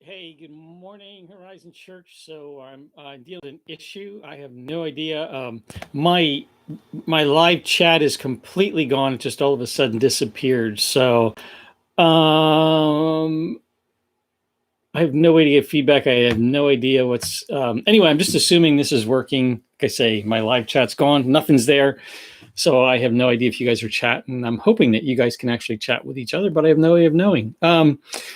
Hey, good morning, Horizon Church. So I'm dealing with an issue. I have no idea. My live chat is completely gone. It just all of a sudden disappeared. So um, I have no way to get feedback. I have no idea what's. Anyway, I'm just assuming this is working. Like I say, my live chat's gone. Nothing's there. So I have no idea if you guys are chatting. I'm hoping that you guys can actually chat with each other, but I have no way of knowing.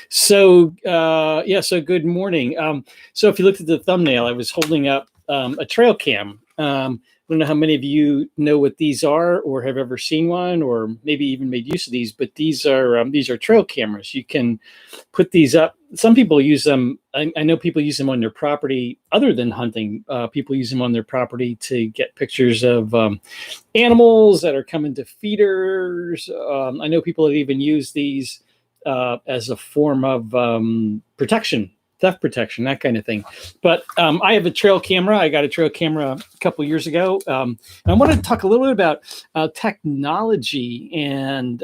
So good morning. So if you looked at the thumbnail, I was holding up a trail cam. I don't know how many of you know what these are or have ever seen one or maybe even made use of these, but these are trail cameras. You can put these up. Some people use them. I know people use them on their property other than hunting. People use them on their property to get pictures of animals that are coming to feeders. I know people have even used these as a form of protection, theft protection, that kind of thing. But I have a trail camera. I got a trail camera a couple years ago. And I want to talk a little bit about technology and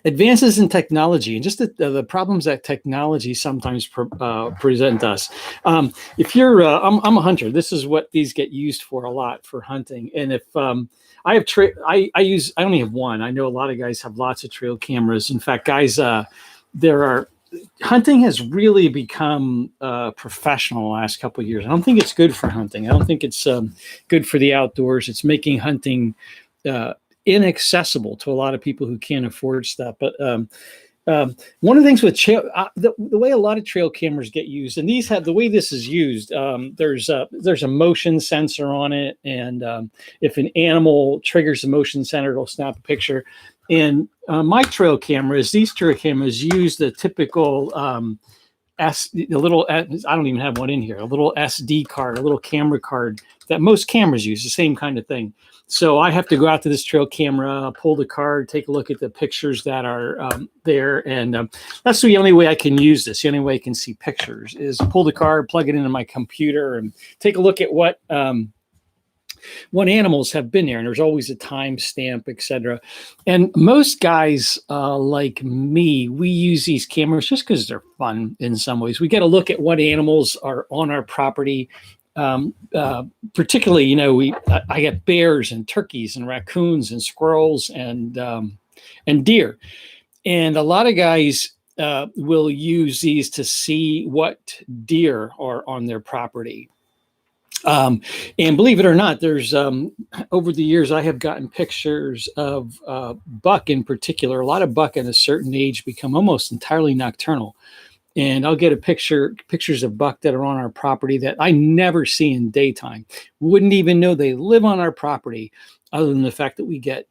advances in technology and just the problems that technology sometimes present us. If you're, I'm a hunter. This is what these get used for a lot for hunting. And if I have, I only have one. I know a lot of guys have lots of trail cameras. In fact, guys, hunting has really become professional the last couple of years. I don't think it's good for hunting. I don't think it's good for the outdoors. It's making hunting inaccessible to a lot of people who can't afford stuff. But one of the things with the way a lot of trail cameras get used, and these have the way this is used. There's a motion sensor on it, and if an animal triggers the motion sensor, it'll snap a picture. And my trail cameras, these trail cameras use the typical I don't even have one in here, a little SD card, a little camera card that most cameras use, the same kind of thing. So I have to go out to this trail camera, pull the card, take a look at the pictures that are there. And that's the only way I can use this. The only way I can see pictures is pull the card, plug it into my computer, and take a look at what animals have been there. And there's always a time stamp, etc. And most guys like me, we use these cameras just because they're fun in some ways. We get a look at what animals are on our property. Particularly, I get bears and turkeys and raccoons and squirrels and deer. And a lot of guys will use these to see what deer are on their property. And believe it or not, there's over the years, I have gotten pictures of buck in particular. A lot of buck at a certain age become almost entirely nocturnal. And I'll get pictures of buck that are on our property that I never see in daytime. Wouldn't even know they live on our property, other than the fact that we get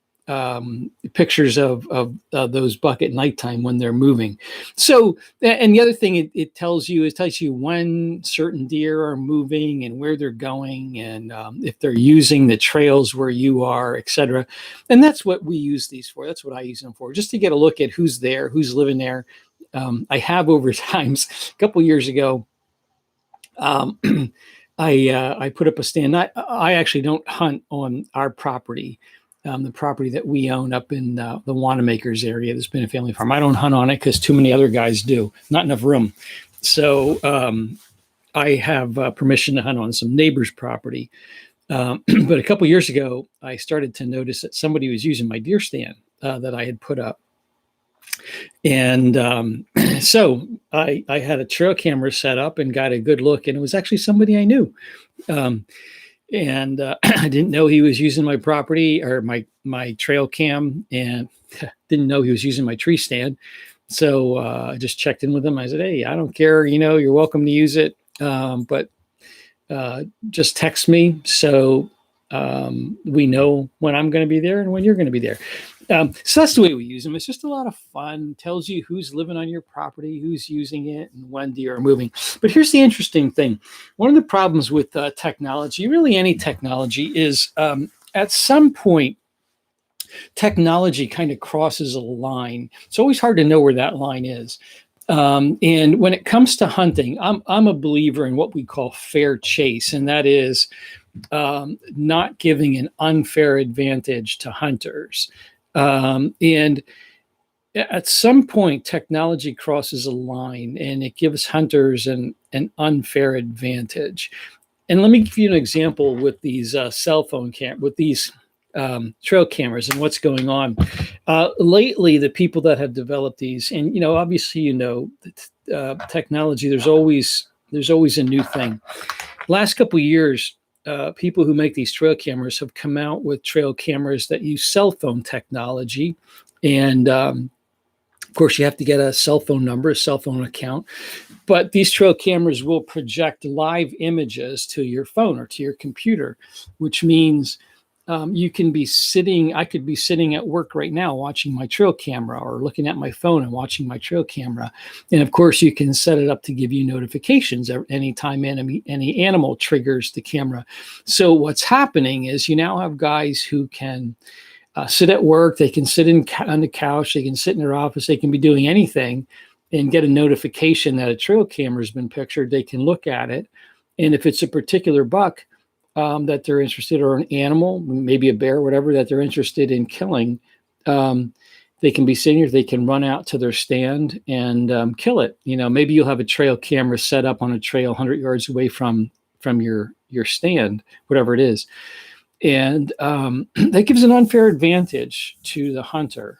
pictures of those buck at nighttime when they're moving. So, and the other thing it tells you when certain deer are moving and where they're going, and if they're using the trails where you are, etc. And that's what we use these for. That's what I use them for, just to get a look at who's there, who's living there. I have over times. A couple of years ago, I put up a stand. I actually don't hunt on our property, the property that we own up in the Wanamakers area. There's been a family farm. I don't hunt on it because too many other guys do. Not enough room. So I have permission to hunt on some neighbor's property. But a couple of years ago, I started to notice that somebody was using my deer stand that I had put up. And so I had a trail camera set up and got a good look, and it was actually somebody I knew. And I didn't know he was using my property or my trail cam, and didn't know he was using my tree stand. So I just checked in with him. I said, "Hey, I don't care. You're welcome to use it, but just text me so we know when I'm going to be there and when you're going to be there." So that's the way we use them. It's just a lot of fun. Tells you who's living on your property, who's using it, and when deer are moving. But here's the interesting thing. One of the problems with technology, really any technology, is at some point, technology kind of crosses a line. It's always hard to know where that line is. And when it comes to hunting, I'm a believer in what we call fair chase, and that is not giving an unfair advantage to hunters. And at some point, technology crosses a line and it gives hunters an unfair advantage. And let me give you an example with these cell phone with these trail cameras and what's going on. Lately, the people that have developed these, and obviously, technology. There's always a new thing. Last couple of years, people who make these trail cameras have come out with trail cameras that use cell phone technology, and of course, you have to get a cell phone number, a cell phone account. But these trail cameras will project live images to your phone or to your computer, which means you can be I could be sitting at work right now watching my trail camera, or looking at my phone and watching my trail camera. And of course, you can set it up to give you notifications anytime any animal triggers the camera. So what's happening is you now have guys who can sit at work, they can sit on the couch, they can sit in their office, they can be doing anything and get a notification that a trail camera has been pictured. They can look at it. And if it's a particular buck that they're interested, or an animal, maybe a bear, whatever, that they're interested in killing, they can be sitting here, they can run out to their stand and kill it. Maybe you'll have a trail camera set up on a trail 100 yards away from your stand, whatever it is. And that gives an unfair advantage to the hunter.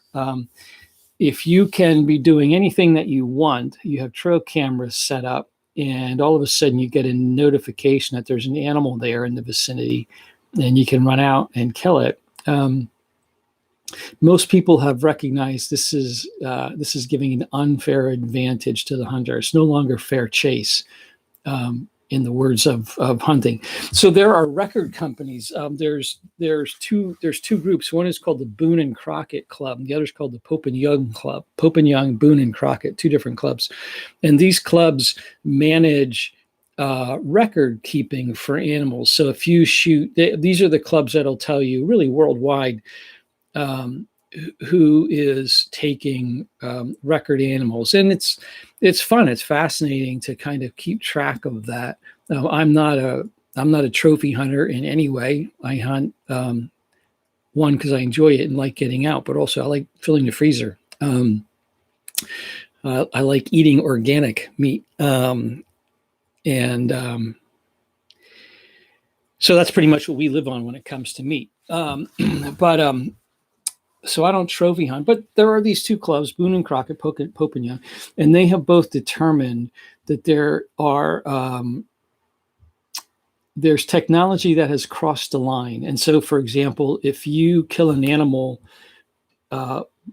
If you can be doing anything that you want, you have trail cameras set up, and all of a sudden you get a notification that there's an animal there in the vicinity, and you can run out and kill it. Most people have recognized this is giving an unfair advantage to the hunter. It's no longer fair chase. In the words of hunting. So there are record companies. There's two groups. One is called the Boone and Crockett Club. The other is called the Pope and Young Club. Pope and Young, Boone and Crockett, two different clubs. And these clubs manage record keeping for animals. So if you shoot, these are the clubs that'll tell you really worldwide who is taking record animals. And it's fun. It's fascinating to kind of keep track of that. I'm not a trophy hunter in any way. I hunt one because I enjoy it and like getting out, but also I like filling the freezer. I like eating organic meat, and so that's pretty much what we live on when it comes to meat. So I don't trophy hunt, but there are these two clubs, Boone and Crockett, Pope and Young, and they have both determined that there's technology that has crossed the line. And so, for example, if you kill an animal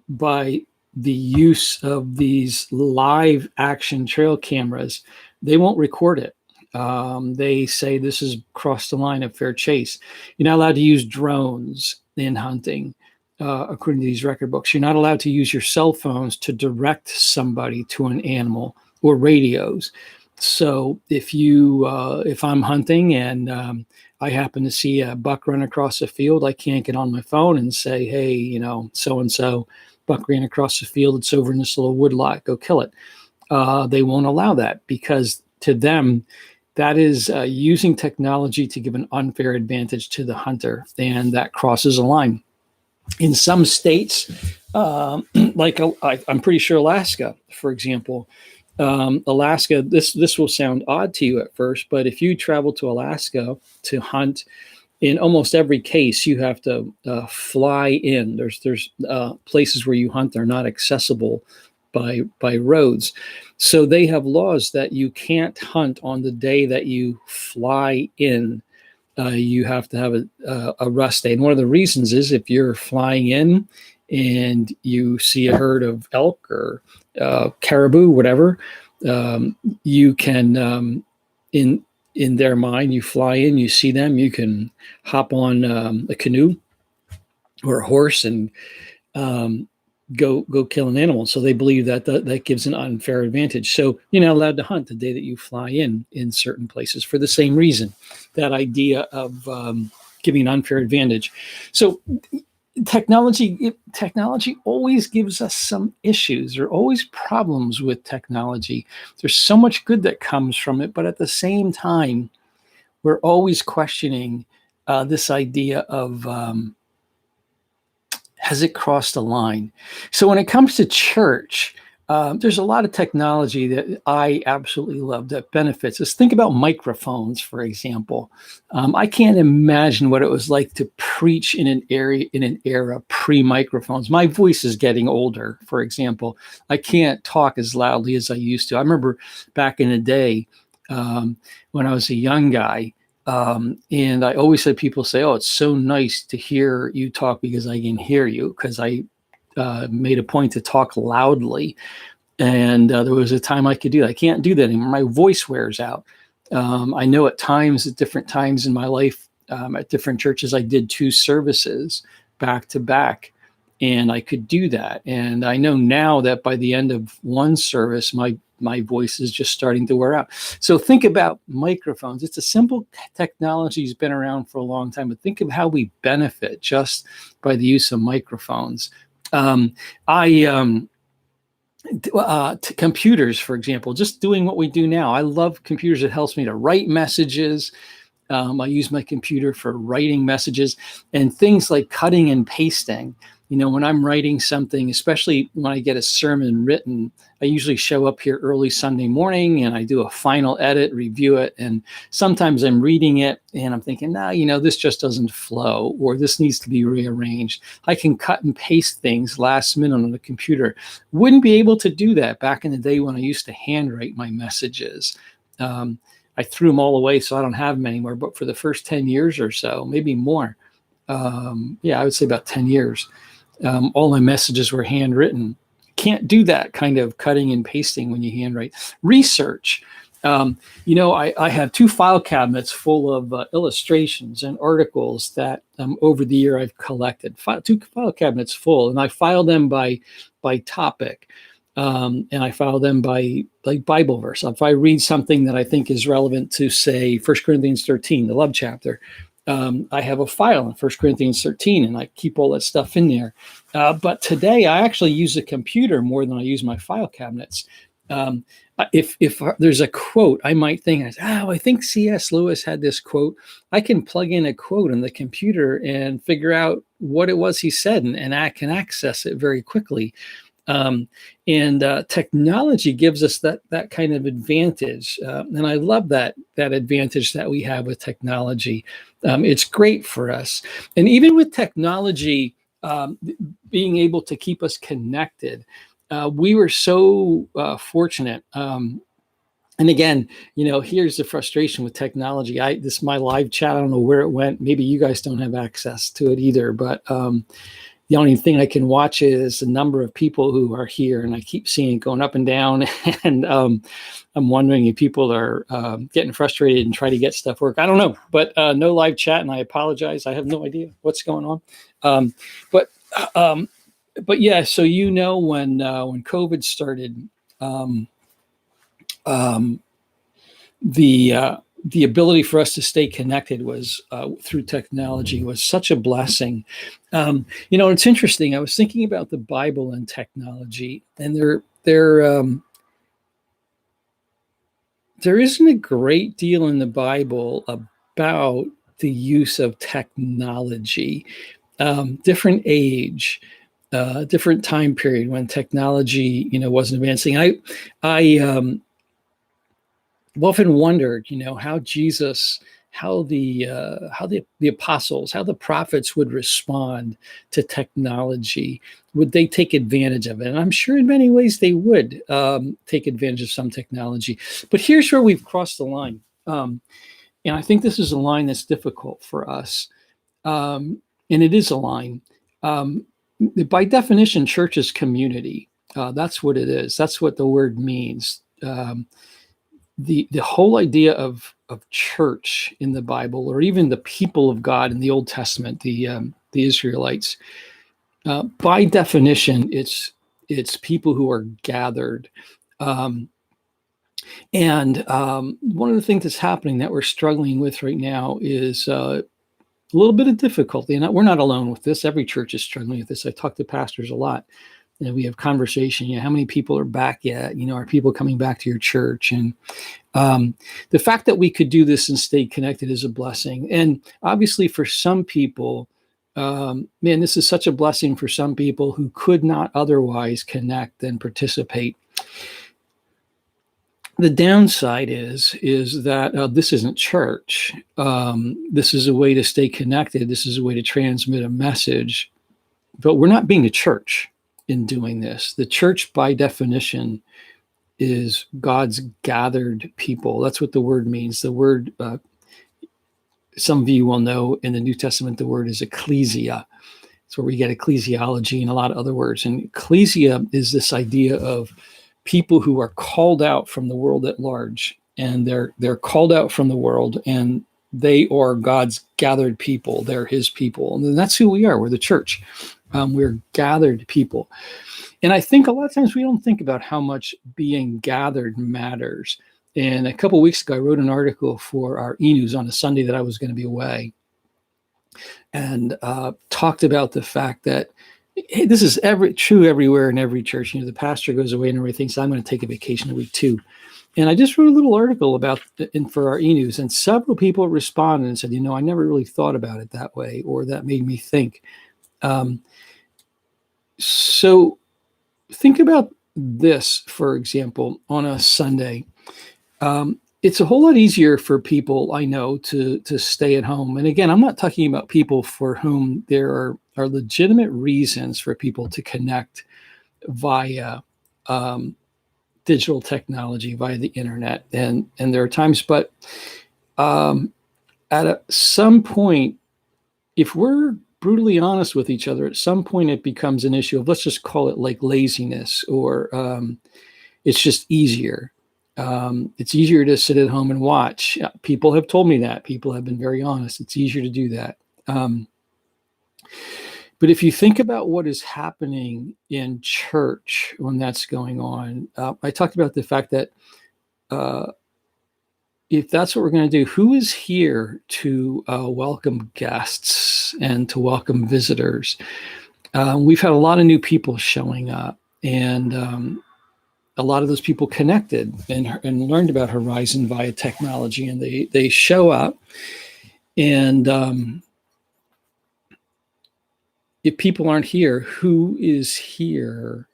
by the use of these live action trail cameras, they won't record it. They say this has crossed the line of fair chase. You're not allowed to use drones in hunting. According to these record books, you're not allowed to use your cell phones to direct somebody to an animal, or radios. So if I'm hunting and I happen to see a buck run across the field, I can't get on my phone and say, hey, so-and-so buck ran across the field. It's over in this little woodlot. Go kill it. They won't allow that, because to them, that is using technology to give an unfair advantage to the hunter, and that crosses a line. In some states, like I'm pretty sure Alaska, for example, Alaska, this will sound odd to you at first, but if you travel to Alaska to hunt, in almost every case, you have to fly in. There's places where you hunt that are not accessible by roads. So they have laws that you can't hunt on the day that you fly in. You have to have a rust day. And one of the reasons is if you're flying in and you see a herd of elk or caribou, whatever, you can, in their mind, you fly in, you see them, you can hop on a canoe or a horse and go kill an animal. So they believe that gives an unfair advantage. So you're not allowed to hunt the day that you fly in certain places for the same reason, that idea of giving an unfair advantage. So technology always gives us some issues. There are always problems with technology. There's so much good that comes from it, but at the same time, we're always questioning this idea of Has it crossed a line? So when it comes to church, there's a lot of technology that I absolutely love that benefits us. Think about microphones, for example. I can't imagine what it was like to preach in an era pre-microphones. My voice is getting older, for example. I can't talk as loudly as I used to. I remember back in the day when I was a young guy, and I always had people say, "Oh, it's so nice to hear you talk because I can hear you," because I made a point to talk loudly. And there was a time I could do that. I can't do that anymore. My voice wears out. I know at different times in my life, at different churches, I did 2 services back to back, and I could do that. And I know now that by the end of one service, my voice is just starting to wear out. So think about microphones. It's a simple technology has been around for a long time, but think of how we benefit just by the use of microphones. To computers, for example, just doing what we do now. I love computers. It helps me to write messages. I use my computer for writing messages and things like cutting and pasting. When I'm writing something, especially when I get a sermon written, I usually show up here early Sunday morning and I do a final edit, review it. And sometimes I'm reading it and I'm thinking, this just doesn't flow, or this needs to be rearranged. I can cut and paste things last minute on the computer. Wouldn't be able to do that back in the day when I used to handwrite my messages. I threw them all away, so I don't have them anymore. But for the first 10 years or so, maybe more, I would say about 10 years, all my messages were handwritten. Can't do that kind of cutting and pasting when you handwrite. Research. I have 2 file cabinets full of illustrations and articles that over the year I've collected. 2 file cabinets full, and I file them by topic. And I file them by Bible verse. If I read something that I think is relevant to, say, 1 Corinthians 13, the love chapter, I have a file in 1 Corinthians 13, and I keep all that stuff in there. But today, I actually use a computer more than I use my file cabinets. If there's a quote, I might think, I think C.S. Lewis had this quote. I can plug in a quote on the computer and figure out what it was he said, and I can access it very quickly. Technology gives us that kind of advantage, and I love that advantage that we have with technology. It's great for us, and even with technology being able to keep us connected, we were so fortunate. And again, here's the frustration with technology. This is my live chat. I don't know where it went. Maybe you guys don't have access to it either, but the only thing I can watch is the number of people who are here, and I keep seeing it going up and down. And I'm wondering if people are getting frustrated and try to get stuff work. I don't know, but no live chat, and I apologize. I have no idea what's going on. But yeah, so when COVID started, the ability for us to stay connected was through technology was such a blessing. It's interesting. I was thinking about the Bible and technology, and there isn't a great deal in the Bible about the use of technology. Different age, different time period when technology, wasn't advancing. I've often wondered, how Jesus, how the apostles, how the prophets would respond to technology. Would they take advantage of it? And I'm sure in many ways they would take advantage of some technology. But here's where we've crossed the line. And I think this is a line that's difficult for us. And it is a line. By definition, church is community. That's what it is. That's what the word means. The whole idea of church in the Bible, or even the people of God in the Old Testament, the Israelites, by definition, it's people who are gathered. And one of the things that's happening that we're struggling with right now is a little bit of difficulty. And we're not alone with this. Every church is struggling with this. I talk to pastors a lot. We have conversation, how many people are back yet? Are people coming back to your church? And the fact that we could do this and stay connected is a blessing. And obviously for some people, Man, this is such a blessing for some people who could not otherwise connect and participate. The downside is that this isn't church. This is a way to stay connected. This is a way to transmit a message, but we're not being a church in doing this. The church, by definition, is God's gathered people. That's what the word means. The word, some of you will know in the New Testament, the word is ecclesia. It's where we get ecclesiology and a lot of other words. And ecclesia is this idea of people who are called out from the world at large, and they're called out from the world, and they are God's gathered people. They're his people. And that's who we are. We're the church. We're gathered people. And I think a lot of times we don't think about how much being gathered matters. And a couple of weeks ago, I wrote an article for our e-news on a Sunday that I was going to be away, and talked about the fact that, hey, this is true everywhere in every church. The pastor goes away and everything, so I'm going to take a vacation a week too. And I just wrote a little article about for our e-news, and several people responded and said, I never really thought about it that way, or that made me think. So think about this, for example, on a Sunday. It's a whole lot easier for people I know to stay at home. And again, I'm not talking about people for whom there are legitimate reasons for people to connect via digital technology, via the internet. And there are times, but at some point, if we're brutally honest with each other, at some point it becomes an issue of, let's just call it like laziness, or it's just easier. It's easier to sit at home and watch. People have told me that. People have been very honest. It's easier to do that. But if you think about what is happening in church when that's going on, I talked about the fact that if that's what we're going to do, who is here to welcome guests and to welcome visitors? We've had a lot of new people showing up, and a lot of those people connected and learned about Horizon via technology, and they show up. And if people aren't here, who is here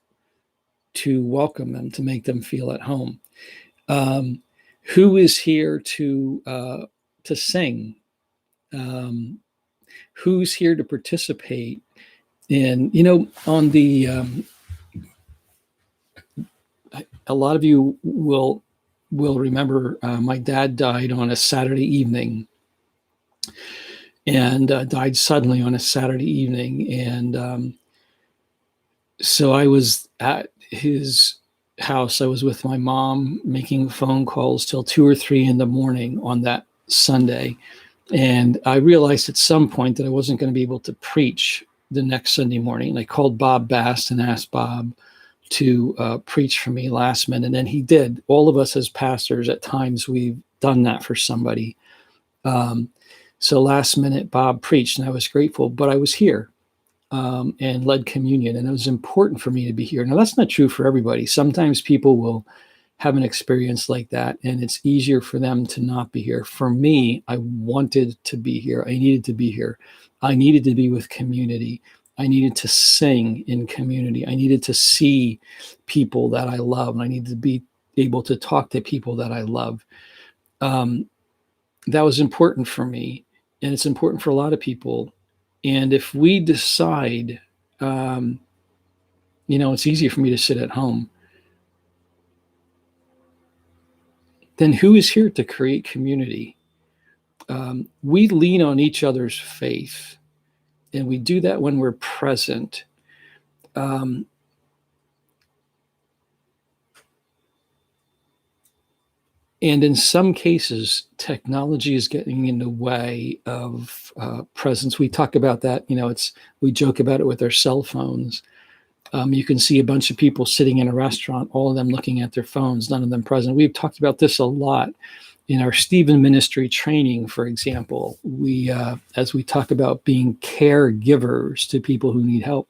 to welcome them, to make them feel at home? Who is here to sing? Who's here to participate in, on the, a lot of you will remember my dad died on a Saturday evening, and died suddenly on a Saturday evening. And so I was at his house. I was with my mom making phone calls till 2 or 3 in the morning on that Sunday. And I realized at some point that I wasn't going to be able to preach the next Sunday morning. And I called Bob Bast and asked Bob to preach for me last minute. And he did. All of us as pastors, at times we've done that for somebody. So last minute, Bob preached, and I was grateful, but I was here and led communion, and it was important for me to be here. Now, that's not true for everybody. Sometimes people will have an experience like that, and it's easier for them to not be here. For me, I wanted to be here. I needed to be here. I needed to be with community. I needed to sing in community. I needed to see people that I love, and I needed to be able to talk to people that I love. That was important for me, and it's important for a lot of people. And if we decide, it's easier for me to sit at home, then who is here to create community? We lean on each other's faith, and we do that when we're present. And in some cases, technology is getting in the way of presence. We talk about that. We joke about it with our cell phones. You can see a bunch of people sitting in a restaurant, all of them looking at their phones, none of them present. We've talked about this a lot in our Stephen Ministry training, for example. As we talk about being caregivers to people who need help,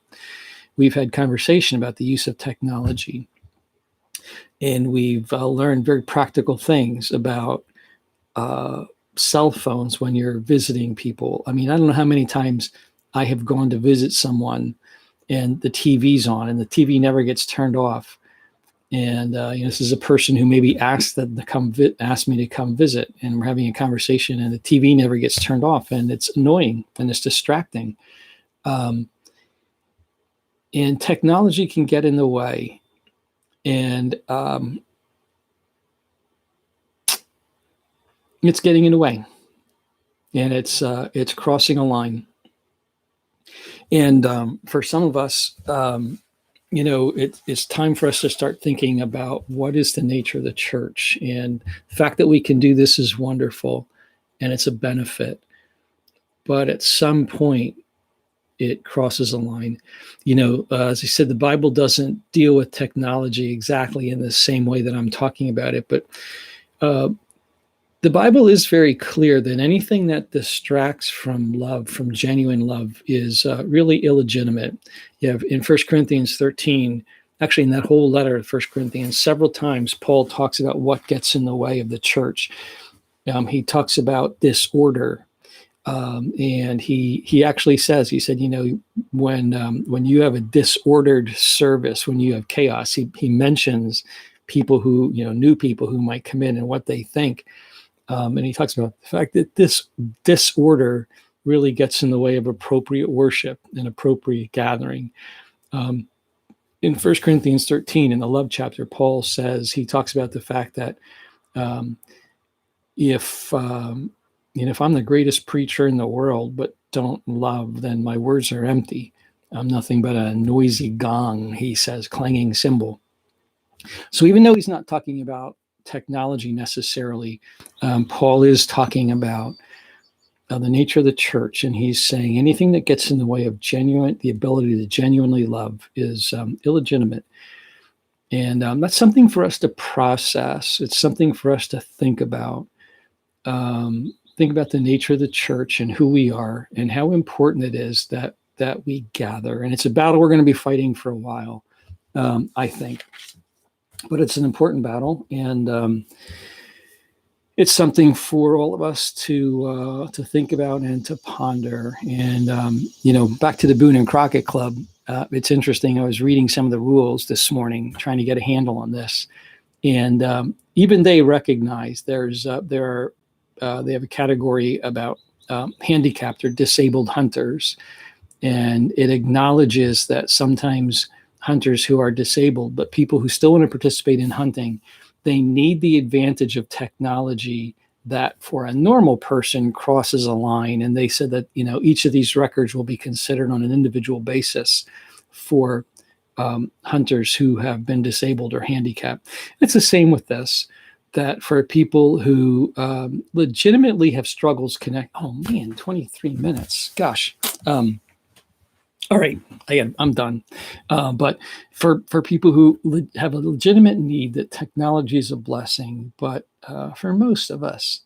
we've had conversation about the use of technology. And we've learned very practical things about cell phones when you're visiting people. I mean, I don't know how many times I have gone to visit someone and the TV's on and the TV never gets turned off. And this is a person who maybe asked me to come visit, and we're having a conversation, and the TV never gets turned off, and it's annoying and it's distracting. And technology can get in the way, and it's getting in the way, and it's crossing a line. And for some of us, it's time for us to start thinking about what is the nature of the church. And the fact that we can do this is wonderful, and it's a benefit. But at some point, it crosses a line. As I said, the Bible doesn't deal with technology exactly in the same way that I'm talking about it, but the Bible is very clear that anything that distracts from love, from genuine love, is really illegitimate. You have in 1 Corinthians 13, actually in that whole letter of 1 Corinthians, several times Paul talks about what gets in the way of the church. He talks about disorder. And he actually says, he said, when you have a disordered service, when you have chaos, he mentions people who, new people who might come in and what they think. And he talks about the fact that this disorder really gets in the way of appropriate worship and appropriate gathering. In 1 Corinthians 13, in the love chapter, Paul says, he talks about the fact that if I'm the greatest preacher in the world but don't love, then my words are empty. I'm nothing but a noisy gong, he says, clanging cymbal. So even though he's not talking about technology necessarily, Paul is talking about the nature of the church, and he's saying anything that gets in the way of the ability to genuinely love is illegitimate. And that's something for us to process. It's something for us to think about. Think about the nature of the church and who we are and how important it is that we gather. And it's a battle we're going to be fighting for a while, I think. But it's an important battle, and it's something for all of us to think about and to ponder. And back to the Boone and Crockett Club. It's interesting. I was reading some of the rules this morning, trying to get a handle on this, and even they recognize they have a category about handicapped or disabled hunters, and it acknowledges that sometimes hunters who are disabled, but people who still want to participate in hunting, they need the advantage of technology that for a normal person crosses a line. And they said that, each of these records will be considered on an individual basis for hunters who have been disabled or handicapped. It's the same with this, that for people who legitimately have struggles connect. Oh man, 23 minutes. Gosh. All right, again, I'm done. But for people who have a legitimate need, that technology is a blessing. But for most of us,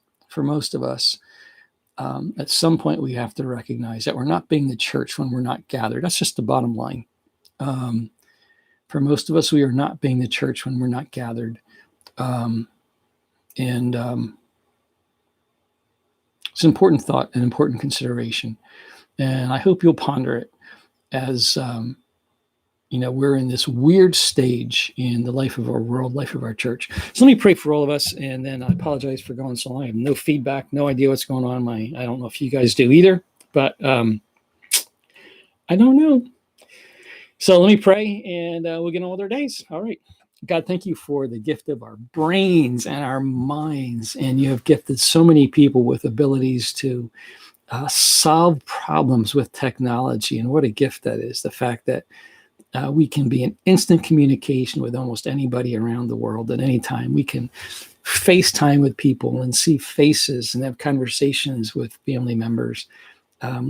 at some point we have to recognize that we're not being the church when we're not gathered. That's just the bottom line. For most of us, we are not being the church when we're not gathered. And it's an important thought, an important consideration. And I hope you'll ponder it as, we're in this weird stage in the life of our world, life of our church. So let me pray for all of us. And then I apologize for going so long. I have no feedback, no idea what's going on. I don't know if you guys do either, but I don't know. So let me pray, and we'll get on with our days. All right. God, thank you for the gift of our brains and our minds. And you have gifted so many people with abilities to solve problems with technology. And what a gift that is. The fact that we can be in instant communication with almost anybody around the world at any time. We can FaceTime with people and see faces and have conversations with family members.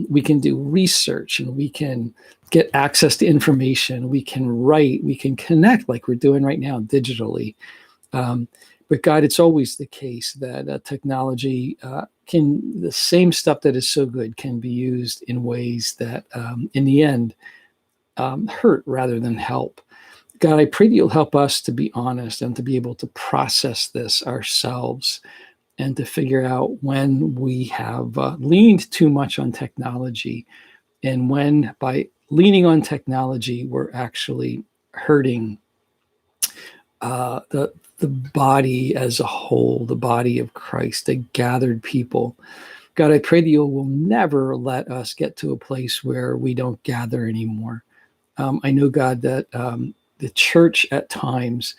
We can do research, and we can get access to information. We can write, we can connect like we're doing right now digitally. But God, it's always the case that technology the same stuff that is so good can be used in ways that in the end hurt rather than help. God, I pray that you'll help us to be honest and to be able to process this ourselves and to figure out when we have leaned too much on technology And when by leaning on technology, we're actually hurting the body as a whole, the body of Christ, the gathered people. God, I pray that you will never let us get to a place where we don't gather anymore. I know, God, that the church at times,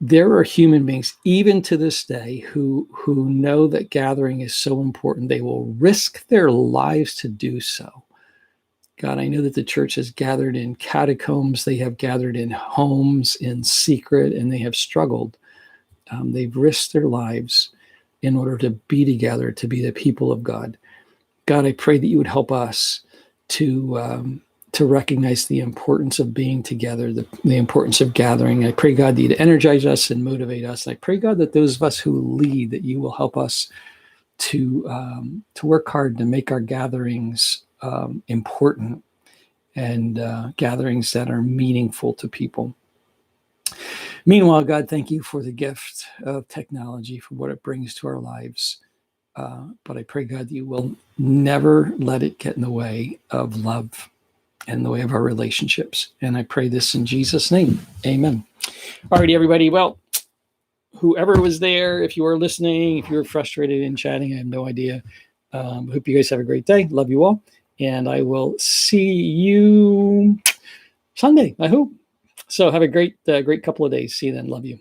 there are human beings, even to this day, who know that gathering is so important, they will risk their lives to do so. God, I know that the church has gathered in catacombs, they have gathered in homes in secret, and they have struggled. They've risked their lives in order to be together, to be the people of God. God, I pray that you would help us to recognize the importance of being together, the importance of gathering. I pray, God, that you'd energize us and motivate us. I pray, God, that those of us who lead, that you will help us to work hard to make our gatherings important and gatherings that are meaningful to people. Meanwhile, God, thank you for the gift of technology, for what it brings to our lives. But I pray, God, that you will never let it get in the way of love and the way of our relationships. And I pray this in Jesus' name. Amen. All righty, everybody. Well, whoever was there, if you were listening, if you were frustrated in chatting, I have no idea. Hope you guys have a great day. Love you all. And I will see you Sunday, I hope. So have a great couple of days. See you then. Love you.